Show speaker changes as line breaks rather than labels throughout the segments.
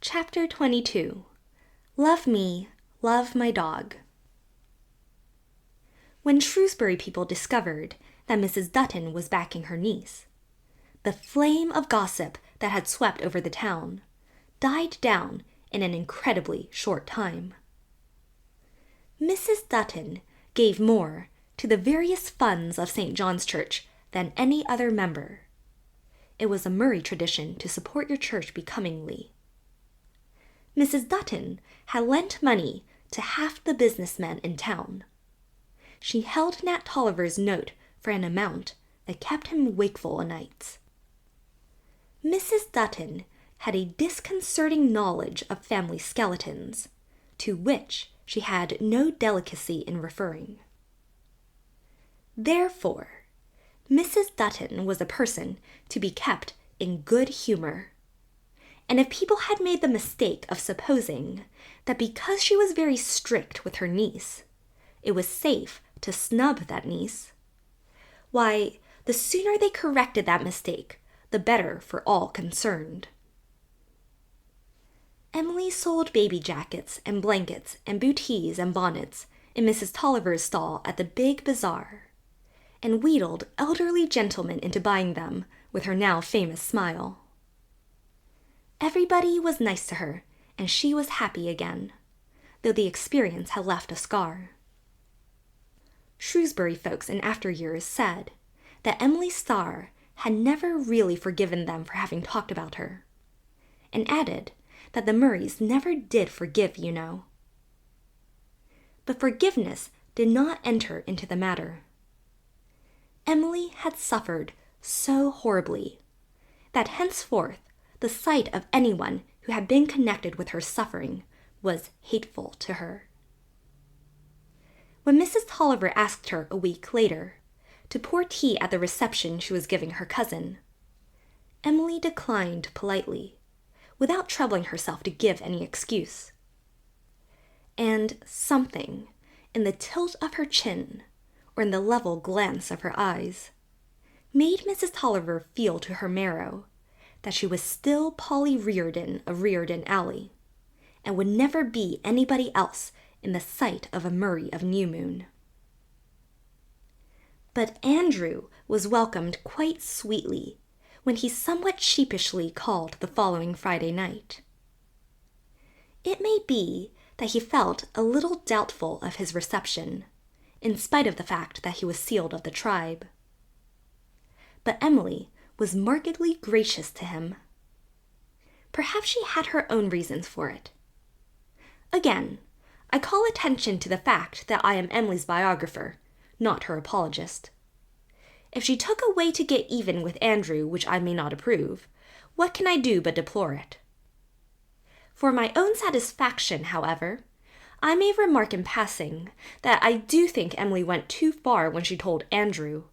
Chapter 22. Love Me, Love My Dog. When Shrewsbury people discovered that Mrs. Dutton was backing her niece, the flame of gossip that had swept over the town died down in an incredibly short time. Mrs. Dutton gave more to the various funds of St. John's Church than any other member. It was a Murray tradition to support your church becomingly. Mrs. Dutton had lent money to half the businessmen in town. She held Nat Tolliver's note for an amount that kept him wakeful o' nights. Mrs. Dutton had a disconcerting knowledge of family skeletons, to which she had no delicacy in referring. Therefore, Mrs. Dutton was a person to be kept in good humor. And if people had made the mistake of supposing that because she was very strict with her niece, it was safe to snub that niece, why, the sooner they corrected that mistake, the better for all concerned. Emily sold baby jackets and blankets and bootees and bonnets in Mrs. Tolliver's stall at the big bazaar, and wheedled elderly gentlemen into buying them with her now famous smile. Everybody was nice to her, and she was happy again, though the experience had left a scar. Shrewsbury folks in after years said that Emily Starr had never really forgiven them for having talked about her, and added that the Murrays never did forgive, you know. But forgiveness did not enter into the matter. Emily had suffered so horribly that henceforth the sight of anyone who had been connected with her suffering was hateful to her. When Mrs. Tolliver asked her a week later to pour tea at the reception she was giving her cousin, Emily declined politely, without troubling herself to give any excuse. And something in the tilt of her chin, or in the level glance of her eyes, made Mrs. Tolliver feel to her marrow that she was still Polly Riordan of Riordan Alley, and would never be anybody else in the sight of a Murray of New Moon. But Andrew was welcomed quite sweetly when he somewhat sheepishly called the following Friday night. It may be that he felt a little doubtful of his reception, in spite of the fact that he was sealed of the tribe. But Emily was markedly gracious to him. Perhaps she had her own reasons for it. Again, I call attention to the fact that I am Emily's biographer, not her apologist. If she took a way to get even with Andrew which I may not approve, what can I do but deplore it? For my own satisfaction, however, I may remark in passing that I do think Emily went too far when she told Andrew,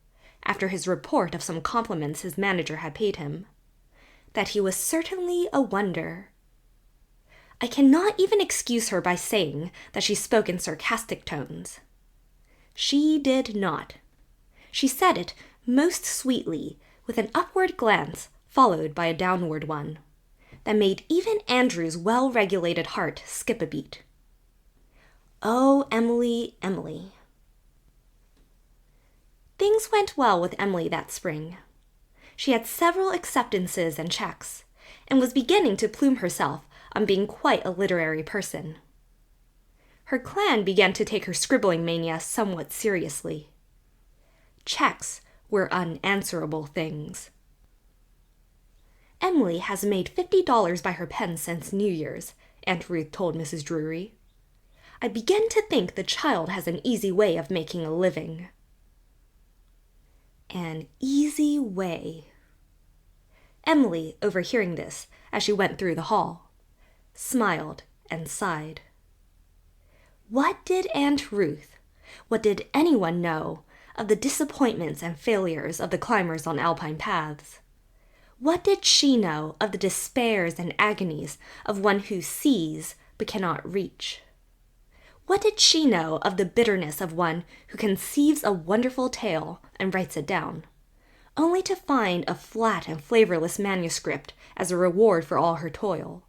after his report of some compliments his manager had paid him, that he was certainly a wonder. I cannot even excuse her by saying that she spoke in sarcastic tones. She did not. She said it most sweetly, with an upward glance followed by a downward one, that made even Andrew's well-regulated heart skip a beat. Oh, Emily, Emily. Things went well with Emily that spring. She had several acceptances and checks, and was beginning to plume herself on being quite a literary person. Her clan began to take her scribbling mania somewhat seriously. Checks were unanswerable things. Emily has made $50 by her pen since New Year's, Aunt Ruth told Mrs. Drury. I begin to think the child has an easy way of making a living. An easy way. Emily, overhearing this as she went through the hall, smiled and sighed. What did Aunt Ruth, what did anyone know of the disappointments and failures of the climbers on alpine paths? What did she know of the despairs and agonies of one who sees but cannot reach? What did she know of the bitterness of one who conceives a wonderful tale and writes it down, only to find a flat and flavorless manuscript as a reward for all her toil?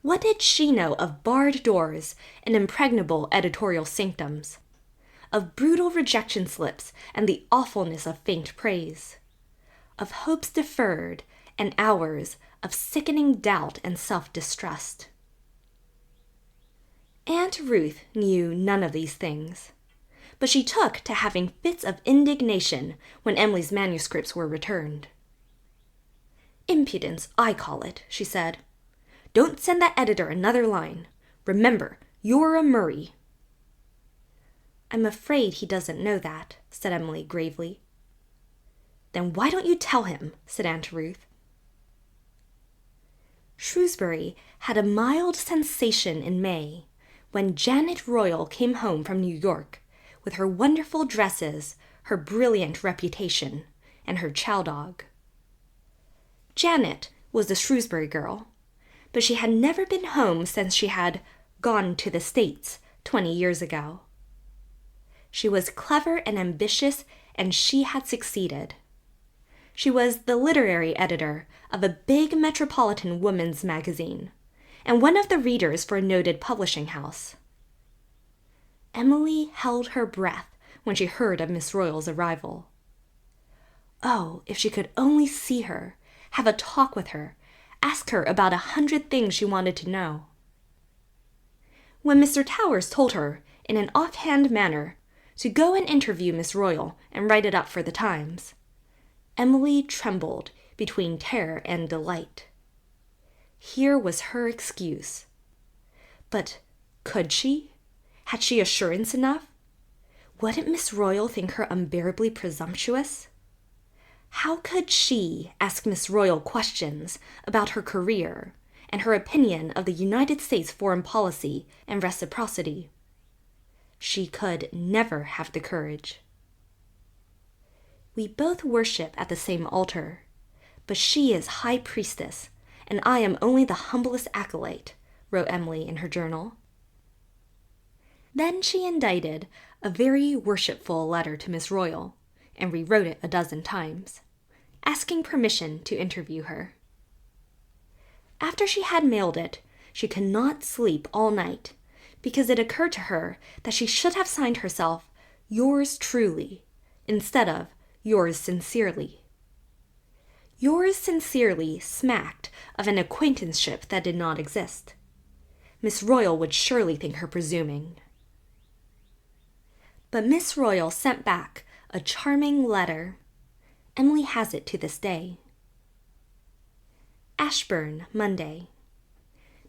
What did she know of barred doors and impregnable editorial sanctums, of brutal rejection slips and the awfulness of faint praise, of hopes deferred and hours of sickening doubt and self-distrust? Aunt Ruth knew none of these things, but she took to having fits of indignation when Emily's manuscripts were returned. "Impudence, I call it," she said. "Don't send that editor another line. Remember, you're a Murray." "I'm afraid he doesn't know that," said Emily gravely. "Then why don't you tell him?" said Aunt Ruth. Shrewsbury had a mild sensation in May when Janet Royal came home from New York with her wonderful dresses, her brilliant reputation, and her chow dog. Janet was a Shrewsbury girl, but she had never been home since she had gone to the States 20 years ago. She was clever and ambitious, and she had succeeded. She was the literary editor of a big metropolitan women's magazine, and one of the readers for a noted publishing house. Emily held her breath when she heard of Miss Royal's arrival. Oh, if she could only see her, have a talk with her, ask her about 100 things she wanted to know. When Mr. Towers told her, in an offhand manner, to go and interview Miss Royal and write it up for the Times, Emily trembled between terror and delight. Here was her excuse. But could she? Had she assurance enough? Wouldn't Miss Royal think her unbearably presumptuous? How could she ask Miss Royal questions about her career and her opinion of the United States foreign policy and reciprocity? She could never have the courage. "We both worship at the same altar, but she is high priestess, and I am only the humblest acolyte," wrote Emily in her journal. Then she indited a very worshipful letter to Miss Royal, and rewrote it a dozen times, asking permission to interview her. After she had mailed it, she could not sleep all night, because it occurred to her that she should have signed herself "Yours truly," instead of "Yours sincerely." "Yours sincerely" smacked of an acquaintanceship that did not exist. Miss Royal would surely think her presuming. But Miss Royal sent back a charming letter. Emily has it to this day. Ashburn, Monday.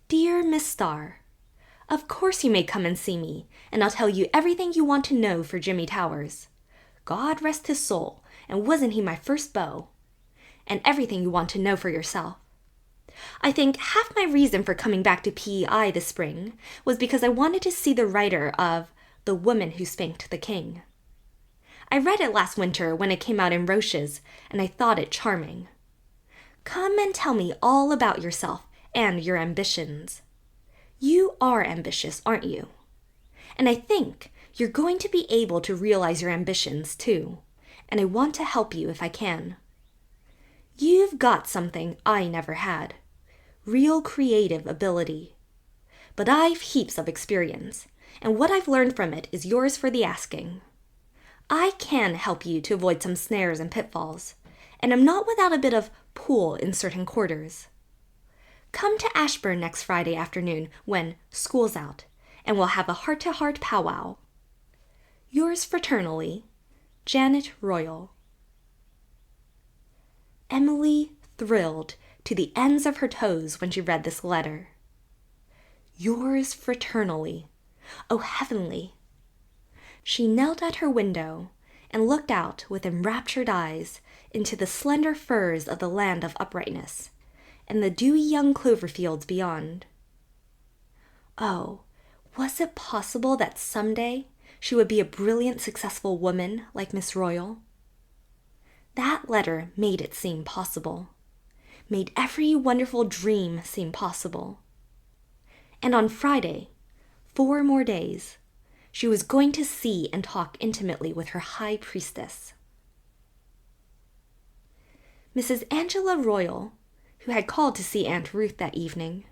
Dear Miss Starr, of course you may come and see me, and I'll tell you everything you want to know for Jimmy Towers. God rest his soul, and wasn't he my first beau? And everything you want to know for yourself. I think half my reason for coming back to PEI this spring was because I wanted to see the writer of The Woman Who Spanked the King. I read it last winter when it came out in Roche's, and I thought it charming. Come and tell me all about yourself and your ambitions. You are ambitious, aren't you? And I think you're going to be able to realize your ambitions, too, and I want to help you if I can. You've got something I never had. Real creative ability. But I've heaps of experience, and what I've learned from it is yours for the asking. I can help you to avoid some snares and pitfalls, and I'm not without a bit of pull in certain quarters. Come to Ashburn next Friday afternoon when school's out, and we'll have a heart-to-heart powwow. Yours fraternally, Janet Royal. Emily thrilled to the ends of her toes when she read this letter. Yours fraternally. Oh, heavenly. She knelt at her window and looked out with enraptured eyes into the slender firs of the land of uprightness and the dewy young clover fields beyond. Oh, was it possible that someday she would be a brilliant, successful woman like Miss Royal? That letter made it seem possible, made every wonderful dream seem possible. And on Friday, 4 more days, she was going to see and talk intimately with her high priestess. Mrs. Angela Royal, who had called to see Aunt Ruth that evening,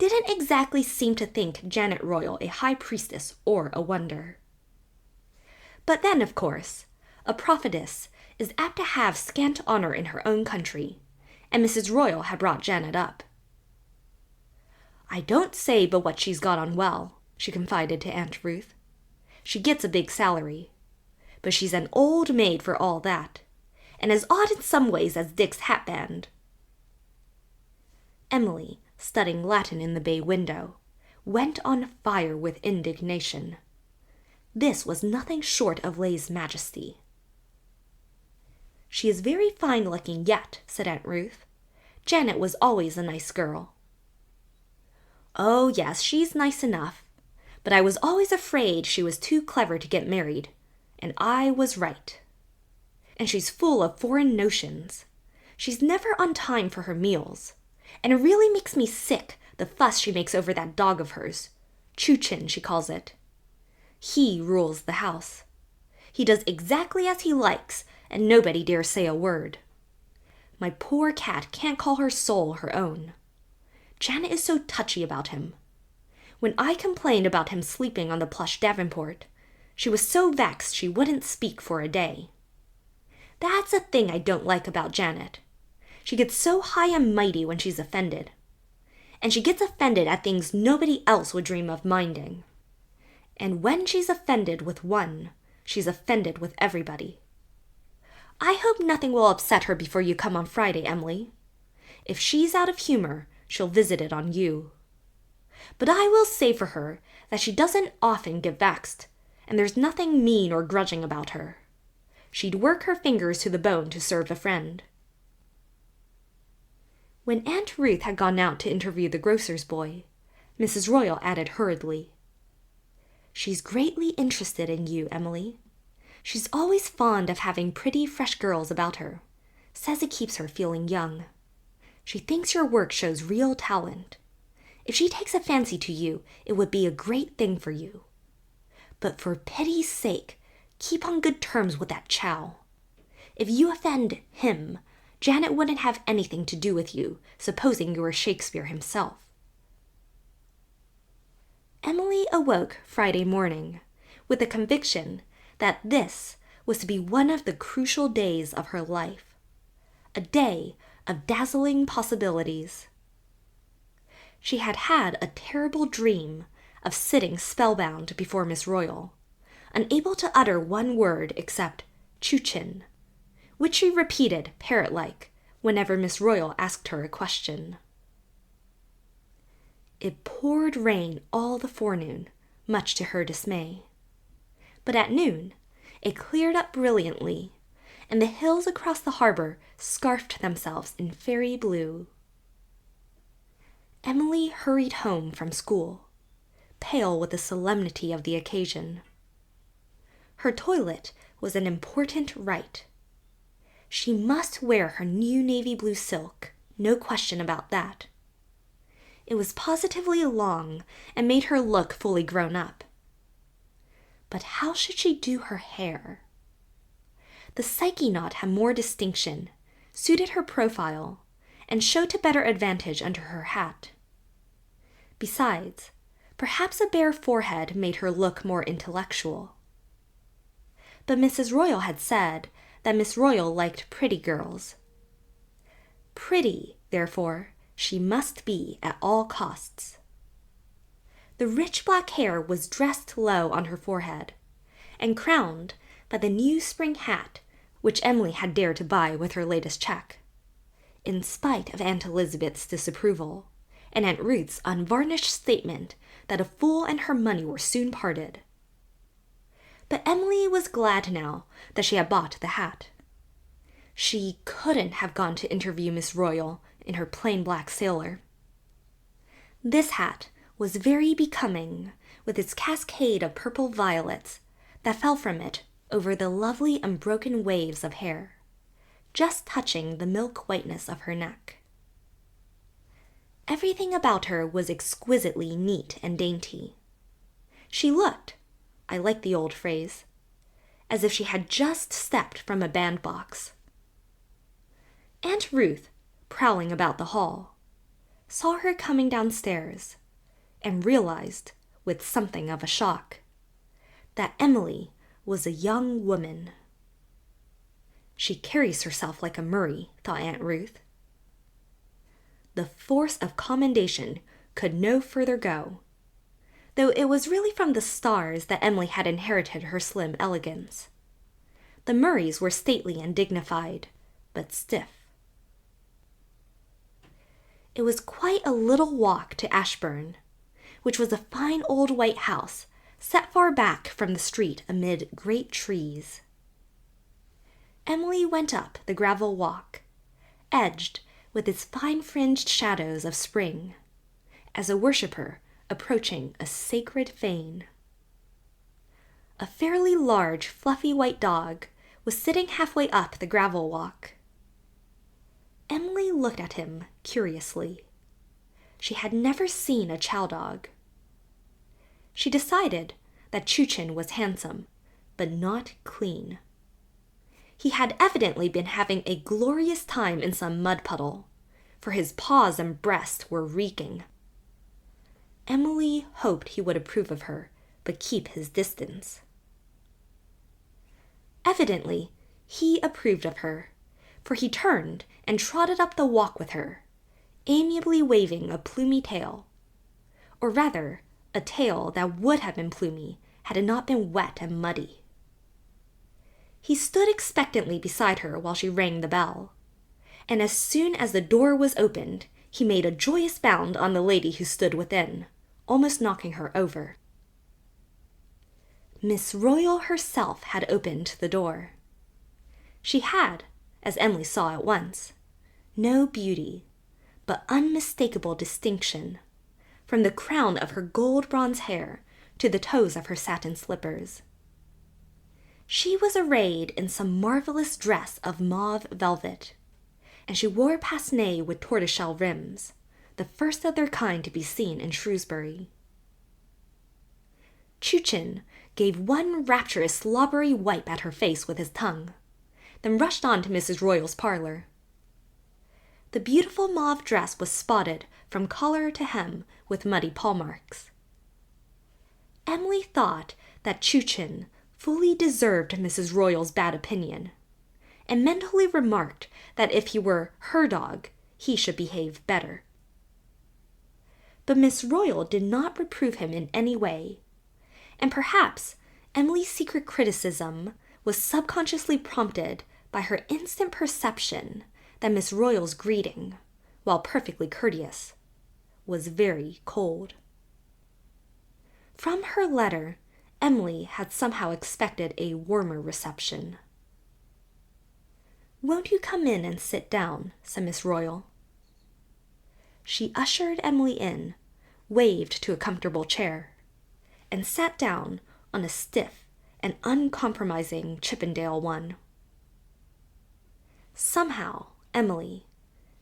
didn't exactly seem to think Janet Royal a high priestess or a wonder. But then, of course, a prophetess is apt to have scant honor in her own country, and Mrs. Royal had brought Janet up. "I don't say but what she's got on well," she confided to Aunt Ruth. "She gets a big salary, but she's an old maid for all that, and as odd in some ways as Dick's hatband." Emily, studying Latin in the bay window, went on fire with indignation. This was nothing short of lèse-majesty. "She is very fine-looking yet," said Aunt Ruth. "Janet was always a nice girl." "Oh, yes, she's nice enough, but I was always afraid she was too clever to get married, and I was right. And she's full of foreign notions. She's never on time for her meals, and it really makes me sick, the fuss she makes over that dog of hers. Chuchin, she calls it. He rules the house. He does exactly as he likes, and nobody dares say a word. My poor cat can't call her soul her own. Janet is so touchy about him. When I complained about him sleeping on the plush davenport, she was so vexed she wouldn't speak for a day. That's a thing I don't like about Janet. She gets so high and mighty when she's offended. And she gets offended at things nobody else would dream of minding. And when she's offended with one, she's offended with everybody. I hope nothing will upset her before you come on Friday, Emily. If she's out of humor, she'll visit it on you. But I will say for her that she doesn't often get vexed, and there's nothing mean or grudging about her. She'd work her fingers to the bone to serve a friend." When Aunt Ruth had gone out to interview the grocer's boy, Mrs. Royal added hurriedly, "She's greatly interested in you, Emily. She's always fond of having pretty, fresh girls about her. Says it keeps her feeling young. She thinks your work shows real talent. If she takes a fancy to you, it would be a great thing for you. But for pity's sake, keep on good terms with that Chow. If you offend him, Janet wouldn't have anything to do with you, supposing you were Shakespeare himself." Emily awoke Friday morning with the conviction that this was to be one of the crucial days of her life, a day of dazzling possibilities. She had had a terrible dream of sitting spellbound before Miss Royal, unable to utter one word except "Chuchin," which she repeated parrot-like whenever Miss Royal asked her a question. It poured rain all the forenoon, much to her dismay. But at noon, it cleared up brilliantly, and the hills across the harbor scarfed themselves in fairy blue. Emily hurried home from school, pale with the solemnity of the occasion. Her toilet was an important rite. She must wear her new navy blue silk, no question about that. It was positively long and made her look fully grown up. But how should she do her hair? The Psyche knot had more distinction, suited her profile, and showed to better advantage under her hat. Besides, perhaps a bare forehead made her look more intellectual. But Mrs. Royal had said that Miss Royal liked pretty girls. Pretty, therefore, she must be at all costs. The rich black hair was dressed low on her forehead, and crowned by the new spring hat which Emily had dared to buy with her latest check, in spite of Aunt Elizabeth's disapproval, and Aunt Ruth's unvarnished statement that a fool and her money were soon parted. But Emily was glad now that she had bought the hat. She couldn't have gone to interview Miss Royal in her plain black sailor. This hat was very becoming, with its cascade of purple violets that fell from it over the lovely unbroken waves of hair, just touching the milk whiteness of her neck. Everything about her was exquisitely neat and dainty. She looked, I like the old phrase, as if she had just stepped from a bandbox. Aunt Ruth, prowling about the hall, saw her coming downstairs and realized, with something of a shock, that Emily was a young woman. She carries herself like a Murray, thought Aunt Ruth. The force of commendation could no further go, though it was really from the stars that Emily had inherited her slim elegance. The Murrays were stately and dignified, but stiff. It was quite a little walk to Ashburn, which was a fine old white house set far back from the street amid great trees. Emily went up the gravel walk, edged with its fine-fringed shadows of spring, as a worshipper approaching a sacred fane. A fairly large, fluffy white dog was sitting halfway up the gravel walk. Emily looked at him curiously. She had never seen a chow dog. She decided that Chuchin was handsome, but not clean. He had evidently been having a glorious time in some mud puddle, for his paws and breast were reeking. Emily hoped he would approve of her, but keep his distance. Evidently, he approved of her, for he turned and trotted up the walk with her, amiably waving a plumy tail, or rather, a tail that would have been plumy had it not been wet and muddy. He stood expectantly beside her while she rang the bell, and as soon as the door was opened, he made a joyous bound on the lady who stood within, almost knocking her over. Miss Royal herself had opened the door. She had, as Emily saw at once, no beauty, but unmistakable distinction, from the crown of her gold bronze hair to the toes of her satin slippers. She was arrayed in some marvelous dress of mauve velvet, and she wore pince-nez with tortoiseshell rims, the first of their kind to be seen in Shrewsbury. Chuchin gave one rapturous slobbery wipe at her face with his tongue, then rushed on to Mrs. Royal's parlor. The beautiful mauve dress was spotted from collar to hem with muddy paw marks. Emily thought that Chuchin fully deserved Mrs. Royal's bad opinion, and mentally remarked that if he were her dog, he should behave better. But Miss Royal did not reprove him in any way, and perhaps Emily's secret criticism was subconsciously prompted by her instant perception that Miss Royal's greeting, while perfectly courteous, was very cold. From her letter, Emily had somehow expected a warmer reception. "Won't you come in and sit down?" said Miss Royal. She ushered Emily in, waved to a comfortable chair, and sat down on a stiff and uncompromising Chippendale one. Somehow, Emily,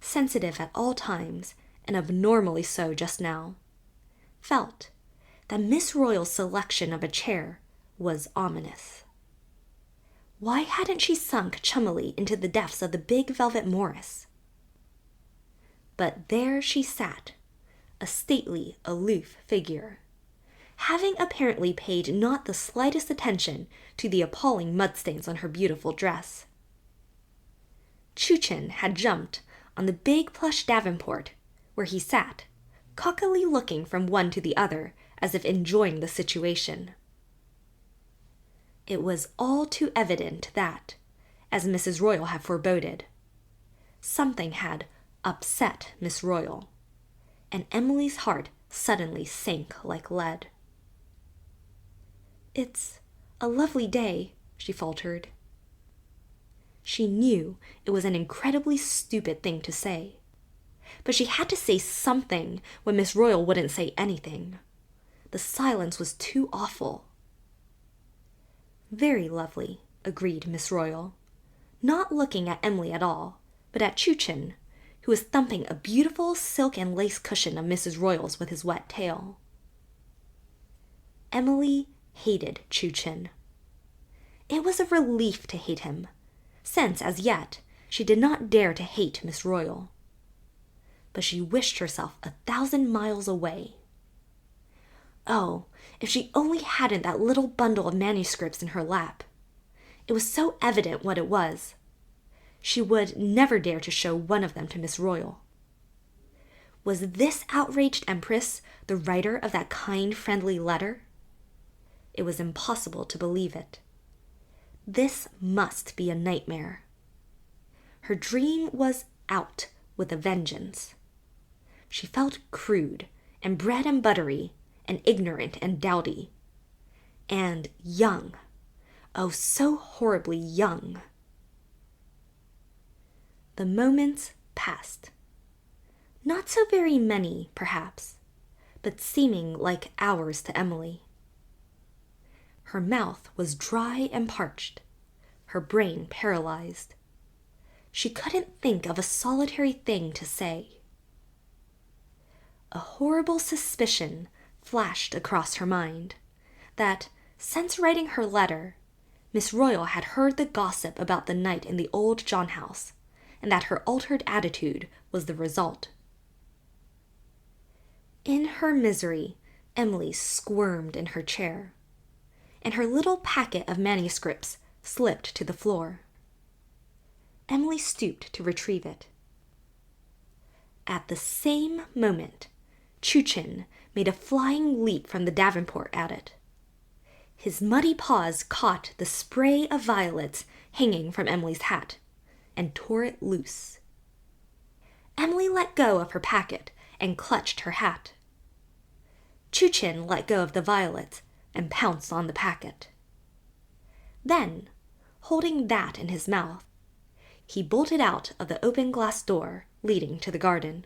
sensitive at all times and abnormally so just now, felt that Miss Royal's selection of a chair was ominous. Why hadn't she sunk chummily into the depths of the big velvet Morris? But there she sat, a stately, aloof figure, having apparently paid not the slightest attention to the appalling mud-stains on her beautiful dress. Chuchin had jumped on the big plush davenport, where he sat, cockily looking from one to the other as if enjoying the situation. It was all too evident that, as Mrs. Royal had foreboded, something had upset Miss Royal, and Emily's heart suddenly sank like lead. "It's a lovely day," she faltered. She knew it was an incredibly stupid thing to say, but she had to say something when Miss Royal wouldn't say anything. The silence was too awful. "Very lovely," agreed Miss Royal, not looking at Emily at all, but at Chuchin, who was thumping a beautiful silk and lace cushion of Mrs. Royal's with his wet tail. Emily hated Chuchin. It was a relief to hate him, since, as yet, she did not dare to hate Miss Royal. but she wished herself 1,000 miles away. Oh, if she only hadn't that little bundle of manuscripts in her lap. It was so evident what it was. She would never dare to show one of them to Miss Royal. Was this outraged empress the writer of that kind, friendly letter? It was impossible to believe it. This must be a nightmare. Her dream was out with a vengeance. She felt crude and bread and buttery and ignorant and dowdy. And young. Oh, so horribly young. The moments passed. Not so very many, perhaps, but seeming like hours to Emily. Her mouth was dry and parched, her brain paralyzed. She couldn't think of a solitary thing to say. A horrible suspicion flashed across her mind that, since writing her letter, Miss Royal had heard the gossip about the night in the old John house, and that her altered attitude was the result. In her misery, Emily squirmed in her chair, and her little packet of manuscripts slipped to the floor. Emily stooped to retrieve it. At the same moment, Chuchin made a flying leap from the davenport at it. His muddy paws caught the spray of violets hanging from Emily's hat and tore it loose. Emily let go of her packet and clutched her hat. Chuchin let go of the violets and pounced on the packet. Then, holding that in his mouth, he bolted out of the open glass door leading to the garden.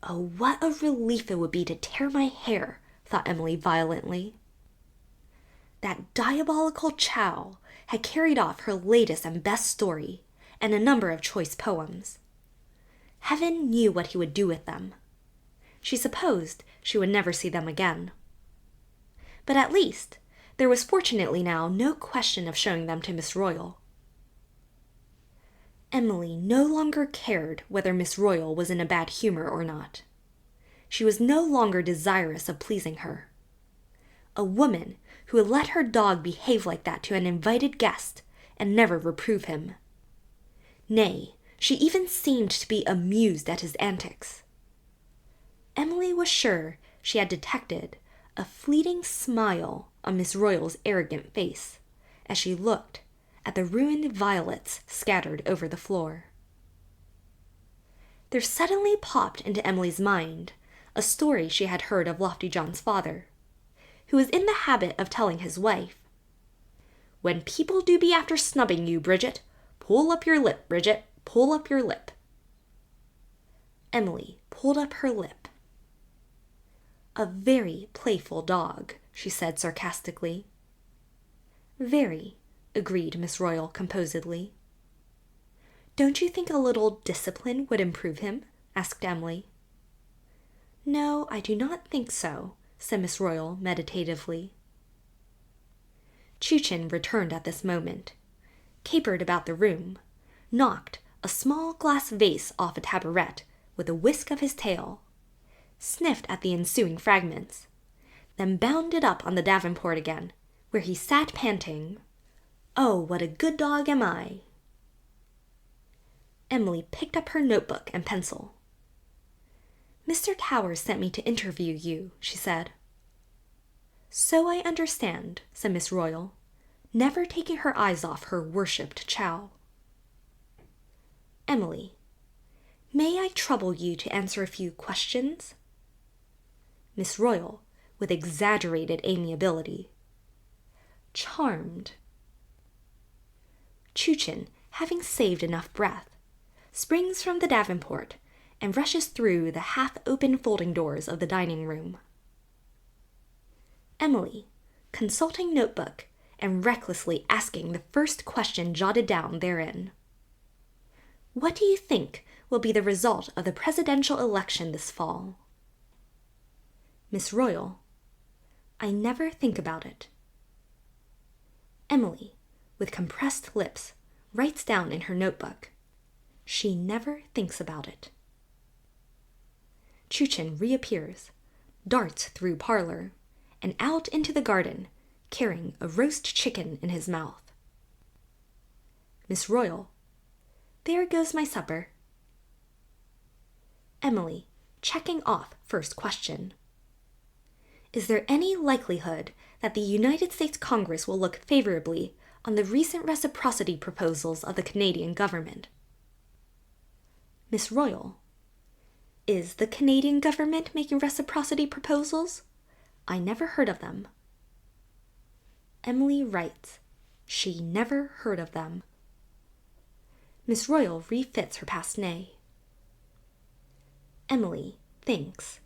Oh, what a relief it would be to tear my hair, thought Emily violently. That diabolical Chow had carried off her latest and best story and a number of choice poems. Heaven knew what he would do with them. She supposed she would never see them again. But at least there was fortunately now no question of showing them to Miss Royal. Emily no longer cared whether Miss Royal was in a bad humor or not. She was no longer desirous of pleasing her. A woman who would let her dog behave like that to an invited guest and never reprove him. Nay, she even seemed to be amused at his antics. Emily was sure she had detected a fleeting smile on Miss Royal's arrogant face as she looked at the ruined violets scattered over the floor. There suddenly popped into Emily's mind a story she had heard of Lofty John's father, who was in the habit of telling his wife, "When people do be after snubbing you, Bridget, pull up your lip, Bridget, pull up your lip." Emily pulled up her lip. "A very playful dog," she said sarcastically. "Very," agreed Miss Royal composedly. "Don't you think a little discipline would improve him?" asked Emily. "No, I do not think so," said Miss Royal meditatively. Chuchin returned at this moment, capered about the room, knocked a small glass vase off a taboret with a whisk of his tail, sniffed at the ensuing fragments, then bounded up on the davenport again, where he sat panting, "Oh, what a good dog am I!" Emily picked up her notebook and pencil. "Mr. Towers sent me to interview you," she said. "So I understand," said Miss Royal, never taking her eyes off her worshipped Chow. "Emily, may I trouble you to answer a few questions?" Miss Royal, with exaggerated amiability. "Charmed." Chuchin, having saved enough breath, springs from the davenport and rushes through the half-open folding doors of the dining room. Emily, consulting notebook and recklessly asking the first question jotted down therein. "What do you think will be the result of the presidential election this fall?" Miss Royal, "I never think about it." Emily, with compressed lips, writes down in her notebook, "She never thinks about it." Chuchin reappears, darts through parlor, and out into the garden, carrying a roast chicken in his mouth. Miss Royal, there goes my supper. Emily, checking off first question. Is there any likelihood that the United States Congress will look favorably on the recent reciprocity proposals of the Canadian government? Miss Royal, is the Canadian government making reciprocity proposals? I never heard of them. Emily writes, she never heard of them. Miss Royal refits her pince-nez. Emily thinks,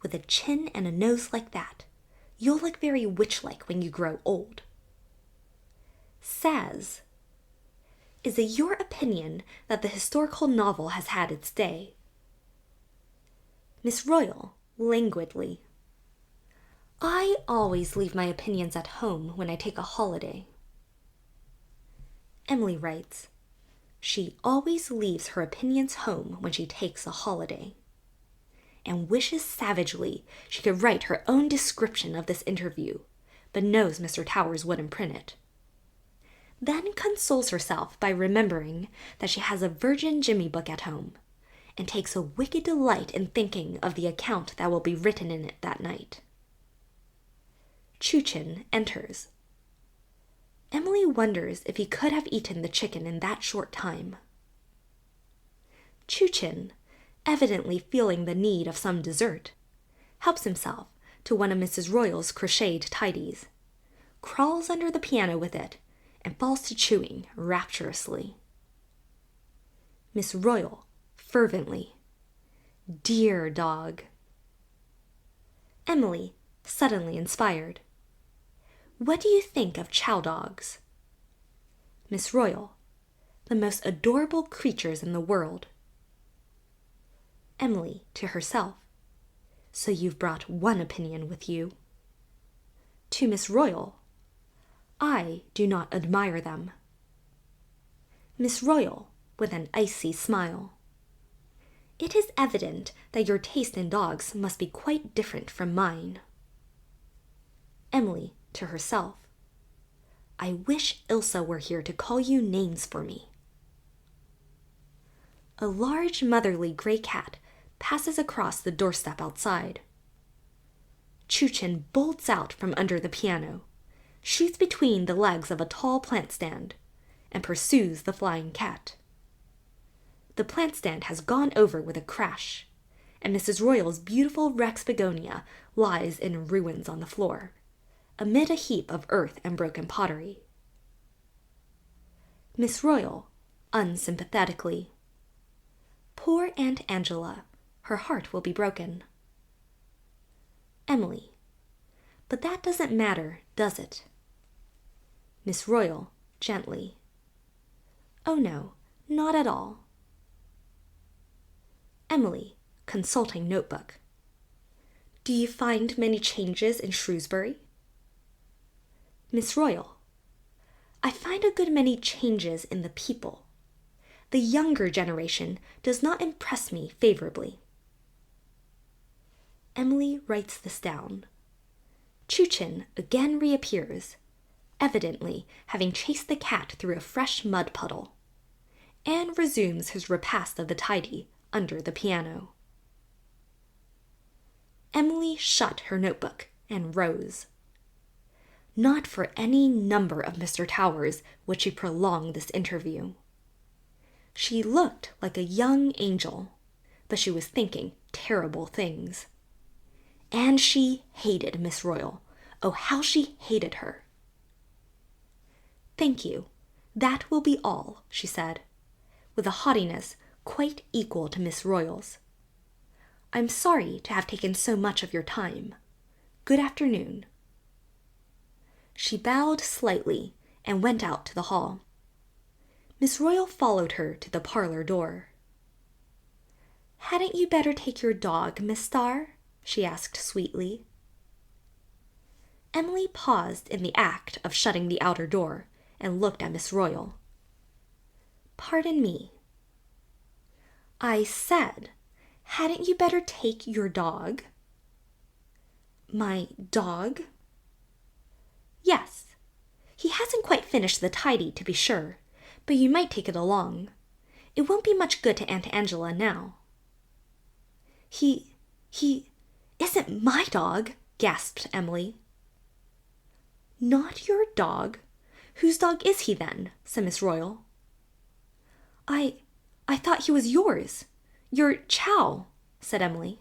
with a chin and a nose like that, you'll look very witch-like when you grow old. Says, is it your opinion that the historical novel has had its day? Miss Royal, languidly, I always leave my opinions at home when I take a holiday. Emily writes, she always leaves her opinions home when she takes a holiday, and wishes savagely she could write her own description of this interview, but knows Mr. Towers wouldn't print it. Then consoles herself by remembering that she has a Virgin Jimmy book at home, and takes a wicked delight in thinking of the account that will be written in it that night. Chuchin enters. Emily wonders if he could have eaten the chicken in that short time. Chuchin, evidently feeling the need of some dessert, helps himself to one of Mrs. Royal's crocheted tidies, crawls under the piano with it, and falls to chewing rapturously. Miss Royal, fervently, dear dog. Emily, suddenly inspired, what do you think of chow dogs? Miss Royal, the most adorable creatures in the world. Emily, to herself, so you've brought one opinion with you. To Miss Royal, I do not admire them. Miss Royal, with an icy smile, it is evident that your taste in dogs must be quite different from mine. Emily, to herself, I wish Ilsa were here to call you names for me. A large motherly gray cat passes across the doorstep outside. Chuchin bolts out from under the piano, shoots between the legs of a tall plant stand, and pursues the flying cat. The plant stand has gone over with a crash, and Mrs. Royal's beautiful Rex begonia lies in ruins on the floor, amid a heap of earth and broken pottery. Miss Royal, unsympathetically, poor Aunt Angela, her heart will be broken. Emily, but that doesn't matter, does it? Miss Royal, gently, oh no, not at all. Emily, consulting notebook, do you find many changes in Shrewsbury? Miss Royal, I find a good many changes in the people. The younger generation does not impress me favorably. Emily writes this down. Chuchin again reappears, evidently having chased the cat through a fresh mud puddle, and resumes his repast of the tidy under the piano. Emily shut her notebook and rose. Not for any number of Mr. Towers would she prolong this interview. She looked like a young angel, but she was thinking terrible things. And she hated Miss Royal. Oh, how she hated her. Thank you. That will be all, she said, with a haughtiness quite equal to Miss Royal's. I'm sorry to have taken so much of your time. Good afternoon. She bowed slightly and went out to the hall. Miss Royal followed her to the parlor door. Hadn't you better take your dog, Miss Starr? She asked sweetly. Emily paused in the act of shutting the outer door and looked at Miss Royal. Pardon me. I said, Hadn't you better take your dog? My dog? Yes. He hasn't quite finished the tidy, to be sure, but you might take it along. It won't be much good to Aunt Angela now. He isn't my dog, gasped Emily. Not your dog? Whose dog is he then? Said Miss Royal. I thought he was yours. Your Chow, said Emily.